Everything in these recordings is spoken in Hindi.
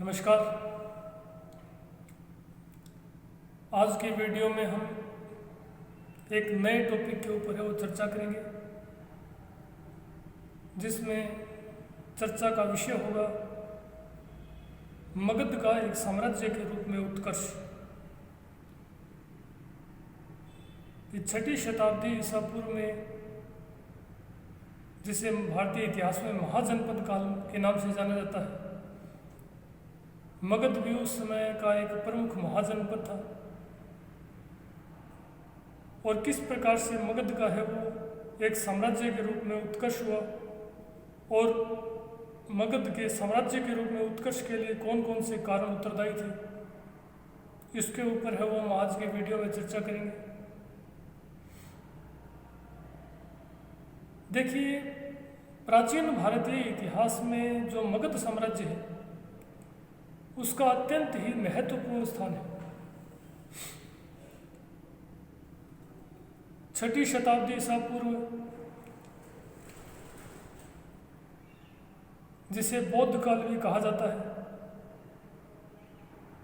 नमस्कार। आज की वीडियो में हम एक नए टॉपिक के ऊपर है वो चर्चा करेंगे, जिसमें चर्चा का विषय होगा मगध का एक साम्राज्य के रूप में उत्कर्ष। ये 6वीं शताब्दी ईसा पूर्व में, जिसे भारतीय इतिहास में महाजनपद काल के नाम से जाना जाता है, मगध भी उस समय का एक प्रमुख महाजनपद था। और किस प्रकार से मगध का है वो एक साम्राज्य के रूप में उत्कर्ष हुआ, और मगध के साम्राज्य के रूप में उत्कर्ष के लिए कौन कौन से कारण उत्तरदायी थे, इसके ऊपर है वो हम आज के वीडियो में चर्चा करेंगे। देखिए, प्राचीन भारतीय इतिहास में जो मगध साम्राज्य है उसका अत्यंत ही महत्वपूर्ण स्थान है। 6वीं शताब्दी ईसा पूर्व, जिसे बौद्ध काल भी कहा जाता है,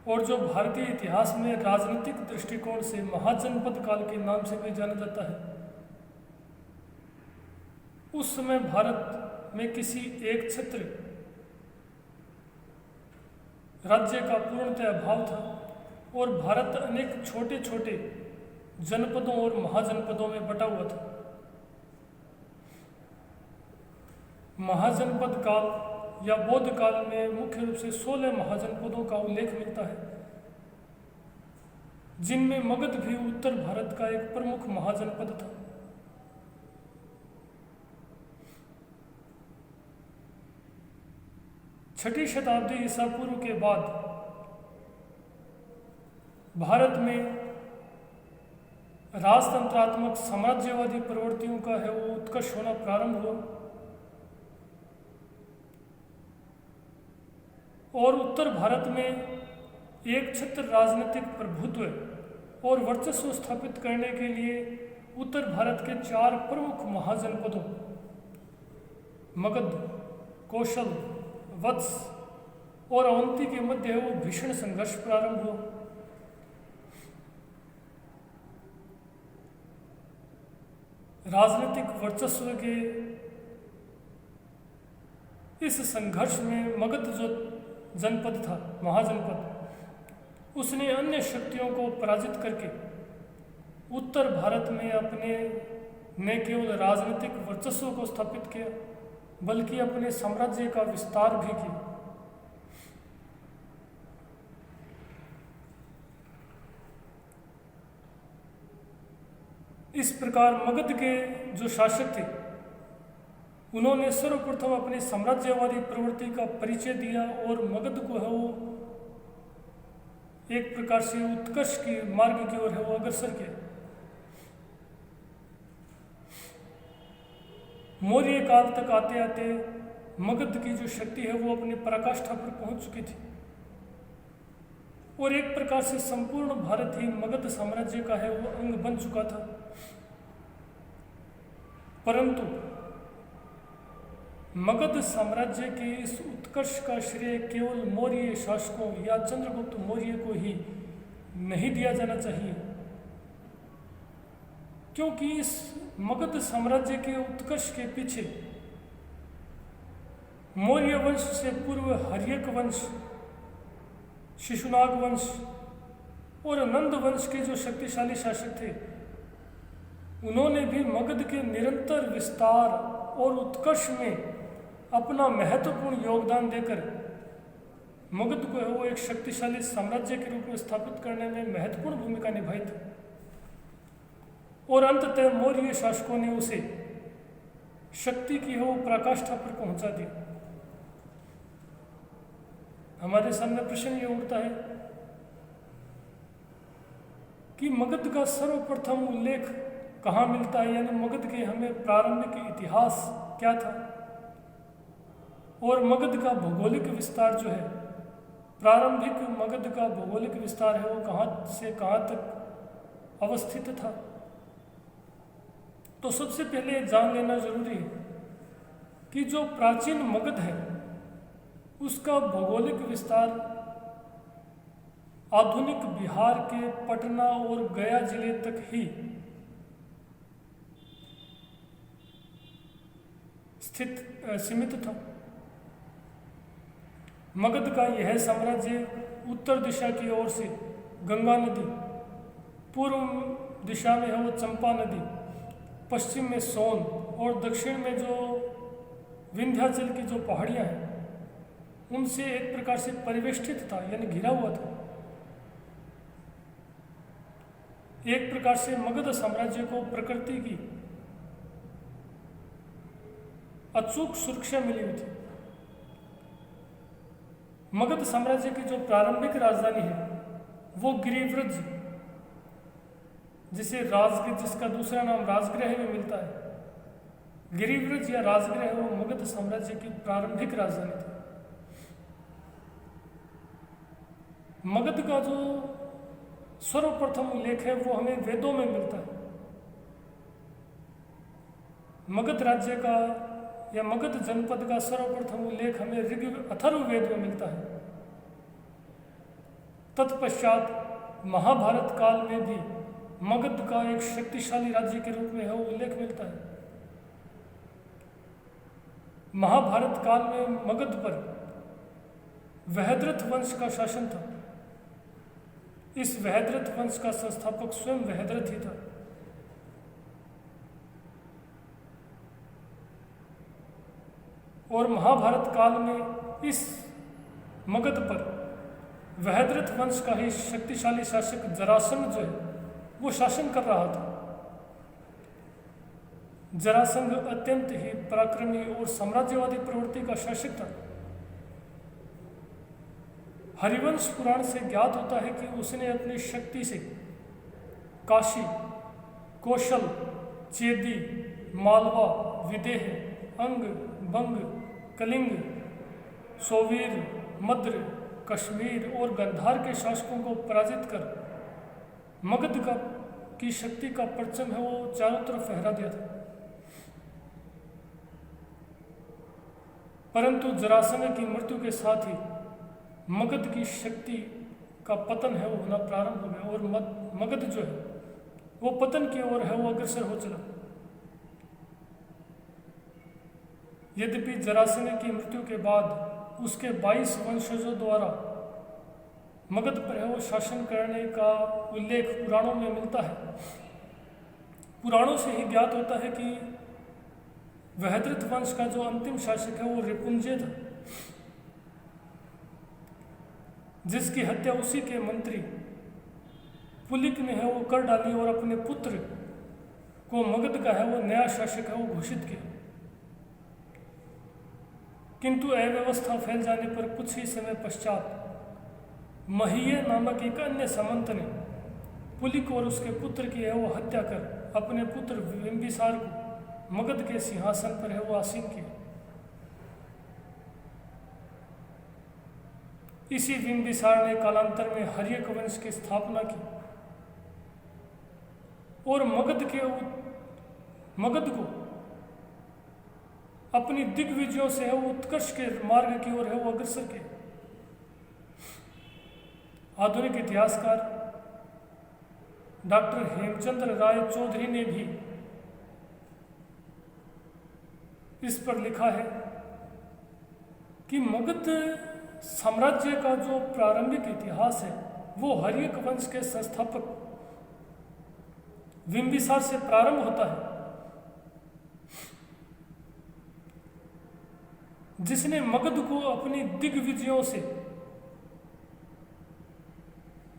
और जो भारतीय इतिहास में राजनीतिक दृष्टिकोण से महाजनपद काल के नाम से भी जाना जाता है, उस समय भारत में किसी एक क्षेत्र राज्य का पूर्णतः अभाव था, और भारत अनेक छोटे छोटे जनपदों और महाजनपदों में बटा हुआ था। महाजनपद काल या बौद्ध काल में मुख्य रूप से 16 महाजनपदों का उल्लेख मिलता है, जिनमें मगध भी उत्तर भारत का एक प्रमुख महाजनपद था। छठी शताब्दी ईसा पूर्व के बाद भारत में राजतंत्रात्मक साम्राज्यवादी प्रवृत्तियों का है वो उत्कर्ष होना प्रारंभ हुआ, और उत्तर भारत में एक छत्र राजनीतिक प्रभुत्व और वर्चस्व स्थापित करने के लिए उत्तर भारत के 4 प्रमुख महाजनपदों मगध, कौशल, वत्स और अवंती के मध्य वो भीषण संघर्ष प्रारंभ हुआ। राजनीतिक वर्चस्व के इस संघर्ष में मगध जो जनपद था, महाजनपद, उसने अन्य शक्तियों को पराजित करके उत्तर भारत में अपने न केवल राजनीतिक वर्चस्व को स्थापित किया, बल्कि अपने साम्राज्य का विस्तार भी किया। इस प्रकार मगध के जो शासक थे, उन्होंने सर्वप्रथम अपनी साम्राज्यवादी प्रवृत्ति का परिचय दिया और मगध को है वो एक प्रकार से उत्कर्ष के मार्ग की ओर है वो अग्रसर किया। मौर्य काल तक आते आते मगध की जो शक्ति है वो अपनी पराकाष्ठा पर पहुंच चुकी थी, और एक प्रकार से संपूर्ण भारत ही मगध साम्राज्य का है वो अंग बन चुका था। परंतु मगध साम्राज्य के इस उत्कर्ष का श्रेय केवल मौर्य शासकों या चंद्रगुप्त मौर्य को ही नहीं दिया जाना चाहिए, क्योंकि इस मगध साम्राज्य के उत्कर्ष के पीछे मौर्य वंश से पूर्व हर्यक वंश, शिशुनाग वंश और नंद वंश के जो शक्तिशाली शासक थे, उन्होंने भी मगध के निरंतर विस्तार और उत्कर्ष में अपना महत्वपूर्ण योगदान देकर मगध को वो एक शक्तिशाली साम्राज्य के रूप में स्थापित करने में महत्वपूर्ण भूमिका निभाई थी। और अंततः मौर्य शासकों ने उसे शक्ति की वो पराकाष्ठा पर पहुंचा दी। हमारे सामने प्रश्न ये उठता है कि मगध का सर्वप्रथम उल्लेख कहाँ मिलता है, यानी मगध के हमें प्रारंभिक इतिहास क्या था, और मगध का भौगोलिक विस्तार जो है, प्रारंभिक मगध का भौगोलिक विस्तार है वो कहाँ से कहाँ तक अवस्थित था। तो सबसे पहले जान लेना जरूरी है कि जो प्राचीन मगध है उसका भौगोलिक विस्तार आधुनिक बिहार के पटना और गया जिले तक ही सीमित था। मगध का यह साम्राज्य उत्तर दिशा की ओर से गंगा नदी, पूर्व दिशा में है वो चंपा नदी, पश्चिम में सोन और दक्षिण में जो विंध्याचल की जो पहाड़ियां हैं उनसे एक प्रकार से परिवेष्टित था, यानी घिरा हुआ था। एक प्रकार से मगध साम्राज्य को प्रकृति की अचूक सुरक्षा मिली हुई थी। मगध साम्राज्य की जो प्रारंभिक राजधानी है वो गिरिव्रज, जिसे राजगृह, जिसका दूसरा नाम राजगृह में मिलता है, गिरिव्रज या राजगृह, वो मगध साम्राज्य की प्रारंभिक राजधानी थी। मगध का जो सर्वप्रथम उल्लेख है वो हमें वेदों में मिलता है। मगध राज्य का या मगध जनपद का सर्वप्रथम उल्लेख हमें ऋग्वेद अथर्ववेद में मिलता है। तत्पश्चात महाभारत काल में भी मगध का एक शक्तिशाली राज्य के रूप में है वो उल्लेख मिलता है। महाभारत काल में मगध पर वहद्रथ वंश का शासन था। इस वहद्रथ वंश का संस्थापक स्वयं वहद्रथ ही था। और महाभारत काल में इस मगध पर वहद्रथ वंश का ही शक्तिशाली शासक जरासंध जो है वो शासन कर रहा था। जरासंध अत्यंत ही पराक्रमी और साम्राज्यवादी प्रवृत्ति का शासक था। हरिवंश पुराण से ज्ञात होता है कि उसने अपनी शक्ति से काशी, कौशल, चेदी, मालवा, विदेह, अंग, बंग, कलिंग, सोवीर, मद्र, कश्मीर और गंधार के शासकों को पराजित कर मगध की शक्ति का परचम है वो चारों तरफ फहरा दिया था। परंतु जरासंध की मृत्यु के साथ ही मगध की शक्ति का पतन है वो होना प्रारंभ हो गया और मगध जो है वो पतन की ओर है वो अग्रसर हो चला। यद्यपि जरासंध की मृत्यु के बाद उसके 22 वंशजों द्वारा मगध पर है वो शासन करने का उल्लेख पुराणों में मिलता है। पुराणों से ही ज्ञात होता है कि वहद्रथ वंश का जो अंतिम शासक है वो रिपुंजय था, जिसकी हत्या उसी के मंत्री पुलिक ने है वो कर डाली और अपने पुत्र को मगध का है वो नया शासक है वो घोषित किया। किंतु अव्यवस्था फैल जाने पर कुछ ही समय पश्चात महीय नामक एक अन्य सामंत ने पुलिक और उसके पुत्र की है वो हत्या कर अपने पुत्र बिंबिसार को मगध के सिंहासन पर है वो आसीन किया। इसी बिंबिसार ने कालांतर में हर्यक वंश की स्थापना की और मगध को अपनी दिग्विजयों से है वो उत्कर्ष के मार्ग की ओर है वो अग्रसर किया। आधुनिक इतिहासकार डॉक्टर हेमचंद्र राय चौधरी ने भी इस पर लिखा है कि मगध साम्राज्य का जो प्रारंभिक इतिहास है वो हर्यक वंश के संस्थापक बिंबिसार से प्रारंभ होता है, जिसने मगध को अपनी दिग्विजयों से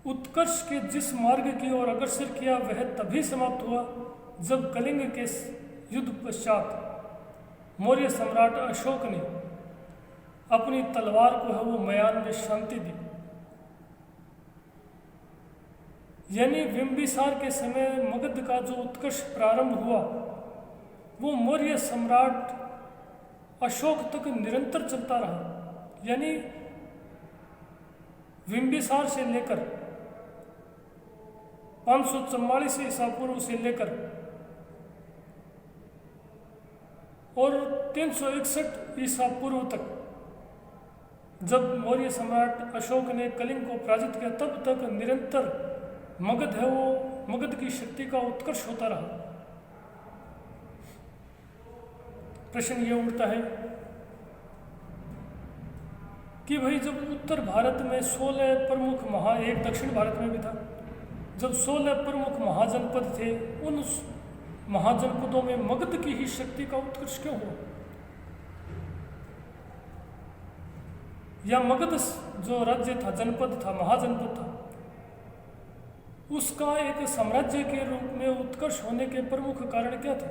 उत्कर्ष के जिस मार्ग की ओर अग्रसर किया वह तभी समाप्त हुआ जब कलिंग के युद्ध पश्चात मौर्य सम्राट अशोक ने अपनी तलवार को है वो मयान में शांति दी। यानी बिंबिसार के समय मगध का जो उत्कर्ष प्रारंभ हुआ वो मौर्य सम्राट अशोक तक निरंतर चलता रहा। यानी बिंबिसार से लेकर 544 ईसा पूर्व से लेकर और 361 ईसा पूर्व तक जब मौर्य सम्राट अशोक ने कलिंग को पराजित किया तब तक निरंतर मगध है वो मगध की शक्ति का उत्कर्ष होता रहा। प्रश्न ये उठता है कि भाई जब उत्तर भारत में 16 प्रमुख एक दक्षिण भारत में भी था, जब 16 प्रमुख महाजनपद थे, उन महाजनपदों में मगध की ही शक्ति का उत्कर्ष क्यों हुआ? या मगध जो राज्य था, जनपद था, महाजनपद था, उसका एक साम्राज्य के रूप में उत्कर्ष होने के प्रमुख कारण क्या थे?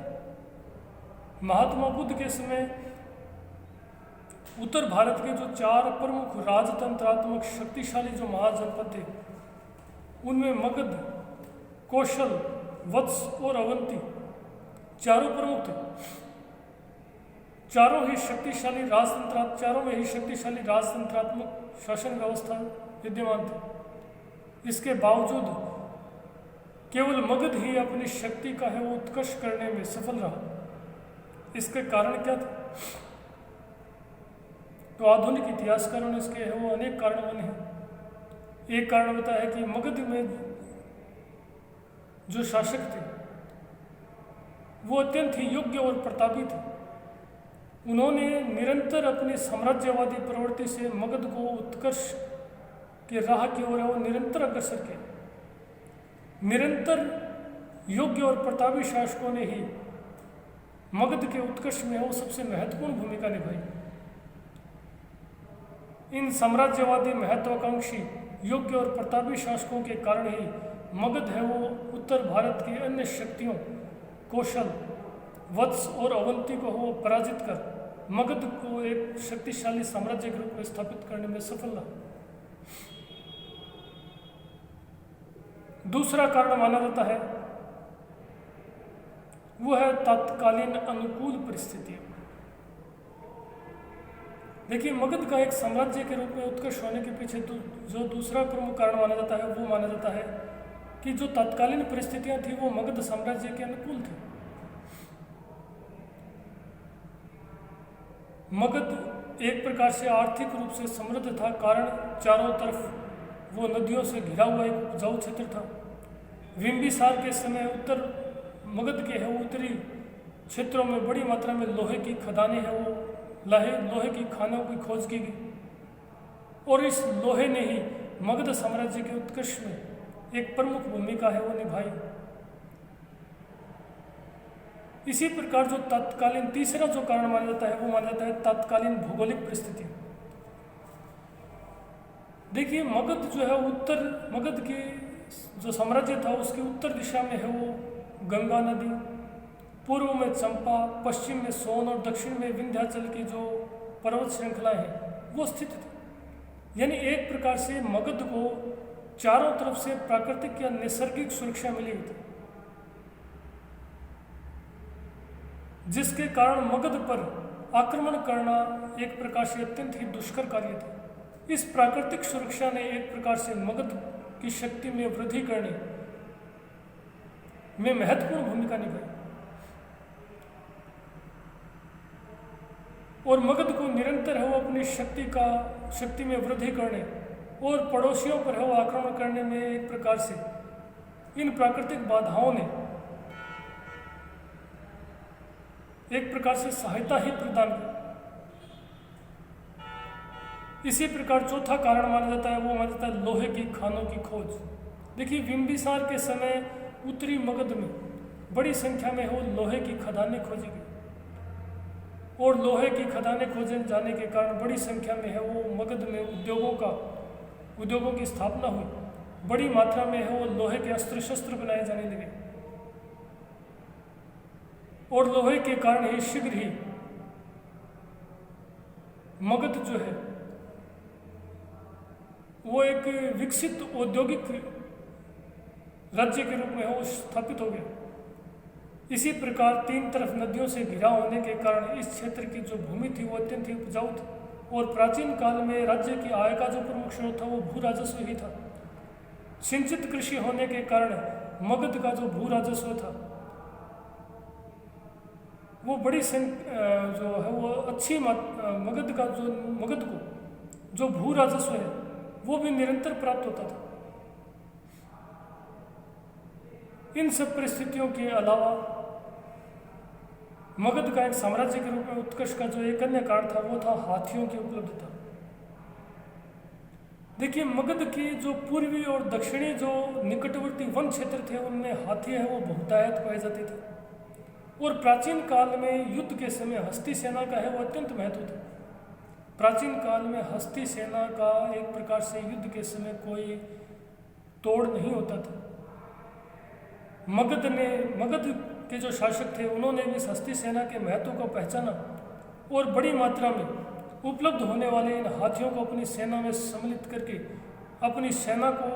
महात्मा बुद्ध के समय उत्तर भारत के जो 4 प्रमुख राजतंत्रात्मक शक्तिशाली जो महाजनपद थे, उनमें मगध, कौशल, वत्स और अवंती चारों प्रमुख थे। चारों में ही शक्तिशाली राजतंत्रात्मक शासन व्यवस्था विद्यमान थी। इसके बावजूद केवल मगध ही अपनी शक्ति का है वो उत्कर्ष करने में सफल रहा। इसके कारण क्या थे? तो आधुनिक इतिहासकारों ने इसके है वो अनेक कारण बने हैं। एक कारण बताया है कि मगध में जो शासक थे वो अत्यंत ही योग्य और प्रतापी थे। उन्होंने निरंतर अपनी साम्राज्यवादी प्रवृत्ति से मगध को उत्कर्ष के राह की ओर वो निरंतर अग्रसर किया। निरंतर योग्य और प्रतापी शासकों ने ही मगध के उत्कर्ष में वो सबसे महत्वपूर्ण भूमिका निभाई। इन साम्राज्यवादी महत्वाकांक्षी योग्य और प्रतापी शासकों के कारण ही मगध है वो उत्तर भारत की अन्य शक्तियों कौशल, वत्स और अवंती को वो पराजित कर मगध को एक शक्तिशाली साम्राज्य के रूप में स्थापित करने में सफल रहा। दूसरा कारण माना जाता है वो है तत्कालीन अनुकूल परिस्थितियां। देखिए, मगध का एक साम्राज्य के रूप में उत्कर्ष होने के पीछे जो दूसरा प्रमुख कारण माना जाता है वो माना जाता है कि जो तत्कालीन परिस्थितियां थी वो मगध साम्राज्य के अनुकूल थी। मगध एक प्रकार से आर्थिक रूप से समृद्ध था, कारण चारों तरफ वो नदियों से घिरा हुआ एक उपजाऊ क्षेत्र था। बिंबिसार के समय उत्तर मगध के है उत्तरी क्षेत्रों में बड़ी मात्रा में लोहे की खदानें है वो लोहे की खानों की खोज की गई और इस लोहे ने ही मगध साम्राज्य के उत्कर्ष में एक प्रमुख भूमिका है वो निभाई। इसी प्रकार जो तत्कालीन तीसरा जो कारण माना जाता है वो माना जाता है तत्कालीन भौगोलिक परिस्थिति। देखिए, मगध जो है मगध की जो साम्राज्य था उसकी उत्तर दिशा में है वो गंगा नदी, पूर्व में चंपा, पश्चिम में सोन और दक्षिण में विंध्याचल की जो पर्वत श्रृंखला है वो स्थित थी। यानी एक प्रकार से मगध को चारों तरफ से प्राकृतिक या नैसर्गिक सुरक्षा मिली हुई थी, जिसके कारण मगध पर आक्रमण करना एक प्रकार से अत्यंत ही दुष्कर कार्य था। इस प्राकृतिक सुरक्षा ने एक प्रकार से मगध की शक्ति में वृद्धि करने में महत्वपूर्ण भूमिका निभाई और मगध को निरंतर है वो अपनी शक्ति में वृद्धि करने और पड़ोसियों पर है वो आक्रमण करने में एक प्रकार से इन प्राकृतिक बाधाओं ने एक प्रकार से सहायता ही प्रदान की। इसी प्रकार चौथा कारण माना जाता है वो माना जाता है लोहे की खानों की खोज। देखिए, बिंबिसार के समय उत्तरी मगध में बड़ी संख्या में वो लोहे की खदानें खोजी गई और लोहे की खदानें खोजे जाने के कारण बड़ी संख्या में है वो मगध में उद्योगों की स्थापना हुई। बड़ी मात्रा में है वो लोहे के अस्त्र शस्त्र बनाए जाने लगे और लोहे के कारण ही शीघ्र ही मगध जो है वो एक विकसित औद्योगिक राज्य के रूप में वो स्थापित हो गया। इसी प्रकार तीन तरफ नदियों से घिरा होने के कारण इस क्षेत्र की जो भूमि थी वो अत्यंत ही उपजाऊ थी और प्राचीन काल में राज्य की आय का जो प्रमुख स्रोत था वो भू राजस्व ही था। सिंचित कृषि होने के कारण मगध का जो भू राजस्व था वो बड़ी जो है वो अच्छी मगध को जो भू राजस्व है वो भी निरंतर प्राप्त होता था। इन सब परिस्थितियों के अलावा मगध का एक साम्राज्य के रूप में उत्कर्ष का जो एक अन्य कारण था वो था हाथियों की उपलब्धता। देखिए, मगध के जो पूर्वी और दक्षिणी जो निकटवर्ती वन क्षेत्र थे उनमें हाथी है वो बहुतायत पाए जाते थे और प्राचीन काल में युद्ध के समय हस्ती सेना का है वो अत्यंत महत्व था। प्राचीन काल में हस्ती सेना का एक प्रकार से युद्ध के समय कोई तोड़ नहीं होता था। मगध के जो शासक थे उन्होंने भी इस हस्ती सेना के महत्व को पहचाना और बड़ी मात्रा में उपलब्ध होने वाले इन हाथियों को अपनी सेना में सम्मिलित करके अपनी सेना को,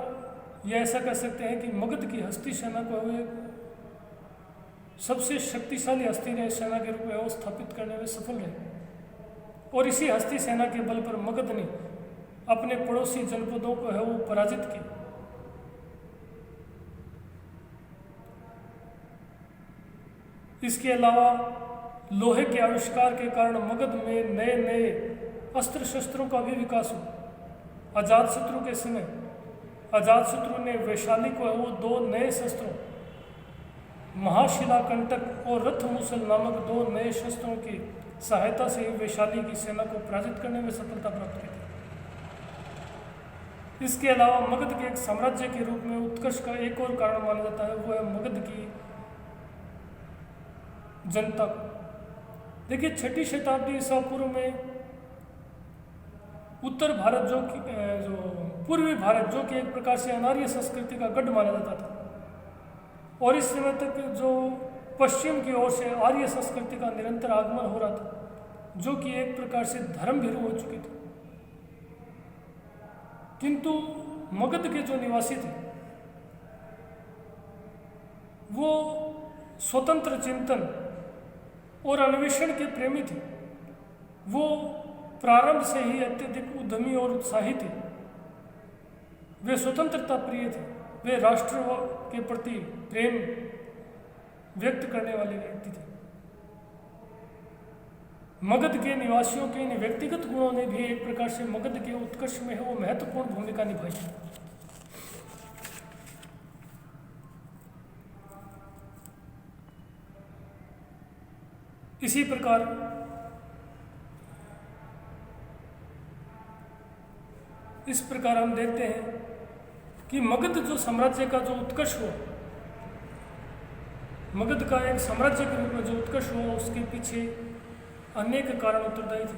या ऐसा कह सकते हैं कि मगध की हस्ती सेना को वे सबसे शक्तिशाली हस्ती सेना के रूप में वो स्थापित करने में सफल रहे और इसी हस्ती सेना के बल पर मगध ने अपने पड़ोसी जनपदों को है वो पराजित किया। इसके अलावा लोहे के आविष्कार के कारण मगध में नए नए अस्त्र शस्त्रों का भी विकास हुआ। अजातशत्रु के समय अजातशत्रु ने वैशाली को वो 2 नए शस्त्रों महाशिलाकंटक और रथमुसल नामक 2 नए शस्त्रों की सहायता से वैशाली की सेना को पराजित करने में सफलता प्राप्त की थी। इसके अलावा मगध के एक साम्राज्य के रूप में उत्कर्ष का एक और कारण माना जाता है वो है मगध की जनता। देखिए, 6ठी शताब्दी ईसा पूर्व में उत्तर भारत जो पूर्वी भारत जो कि एक प्रकार से अनार्य संस्कृति का गढ़ माना जाता था और इस समय तक जो पश्चिम की ओर से आर्य संस्कृति का निरंतर आगमन हो रहा था जो कि एक प्रकार से धर्म भीरू हो चुकी थी। किंतु मगध के जो निवासी थे वो स्वतंत्र चिंतन और अन्वेषण के प्रेमी थे। वो प्रारंभ से ही अत्यधिक उद्यमी और उत्साही थे। वे स्वतंत्रता प्रिय थे। वे राष्ट्र के प्रति प्रेम व्यक्त करने वाले व्यक्ति थे। मगध के निवासियों के इन व्यक्तिगत गुणों ने भी एक प्रकार से मगध के उत्कर्ष में है वो महत्वपूर्ण भूमिका निभाई। इसी प्रकार हम देखते हैं कि मगध जो साम्राज्य का जो उत्कर्ष हुआ, मगध का एक साम्राज्य के रूप में जो उत्कर्ष हुआ उसके पीछे अनेक कारण उत्तरदायी थे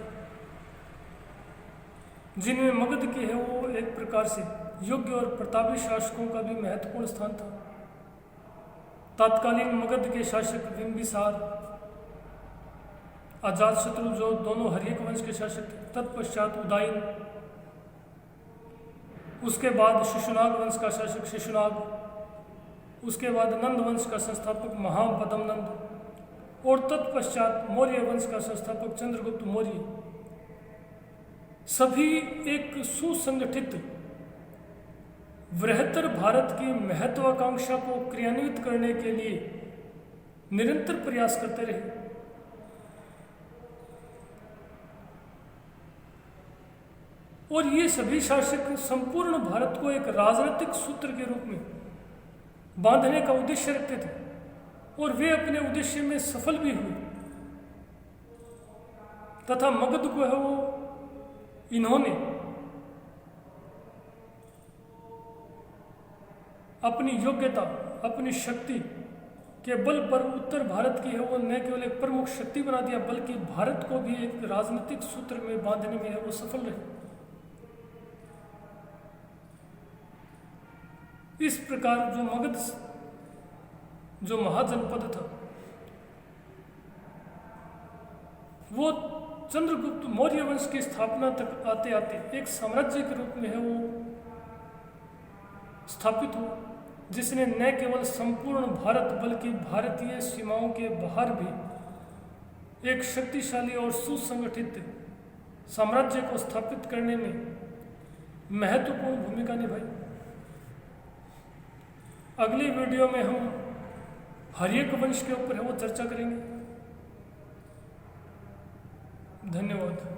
जिनमें मगध के है वो एक प्रकार से योग्य और प्रतापी शासकों का भी महत्वपूर्ण स्थान था। तत्कालीन मगध के शासक बिंबिसार, अजातशत्रु जो दोनों हर्यक वंश के शासक थे, तत्पश्चात उदयन, उसके बाद शिशुनाग वंश का शासक शिशुनाग, उसके बाद नंद वंश का संस्थापक महापद्मनंद और तत्पश्चात मौर्य वंश का संस्थापक चंद्रगुप्त मौर्य, सभी एक सुसंगठित बृहत्तर भारत की महत्वाकांक्षा को क्रियान्वित करने के लिए निरंतर प्रयास करते रहे। और ये सभी शासक संपूर्ण भारत को एक राजनीतिक सूत्र के रूप में बांधने का उद्देश्य रखते थे और वे अपने उद्देश्य में सफल भी हुए तथा मगध को है वो इन्होंने अपनी योग्यता, अपनी शक्ति के बल पर उत्तर भारत की है वो न केवल एक प्रमुख शक्ति बना दिया बल्कि भारत को भी एक राजनीतिक सूत्र में बांधने में है वो सफल रहे। इस प्रकार जो मगध जो महाजनपद था वो चंद्रगुप्त मौर्य वंश की स्थापना तक आते आते एक साम्राज्य के रूप में है वो स्थापित हुआ, जिसने न केवल संपूर्ण भारत बल्कि भारतीय सीमाओं के बाहर भी एक शक्तिशाली और सुसंगठित साम्राज्य को स्थापित करने में महत्वपूर्ण भूमिका निभाई। अगली वीडियो में हम हर्यक वंश के ऊपर है वो चर्चा करेंगे। धन्यवाद।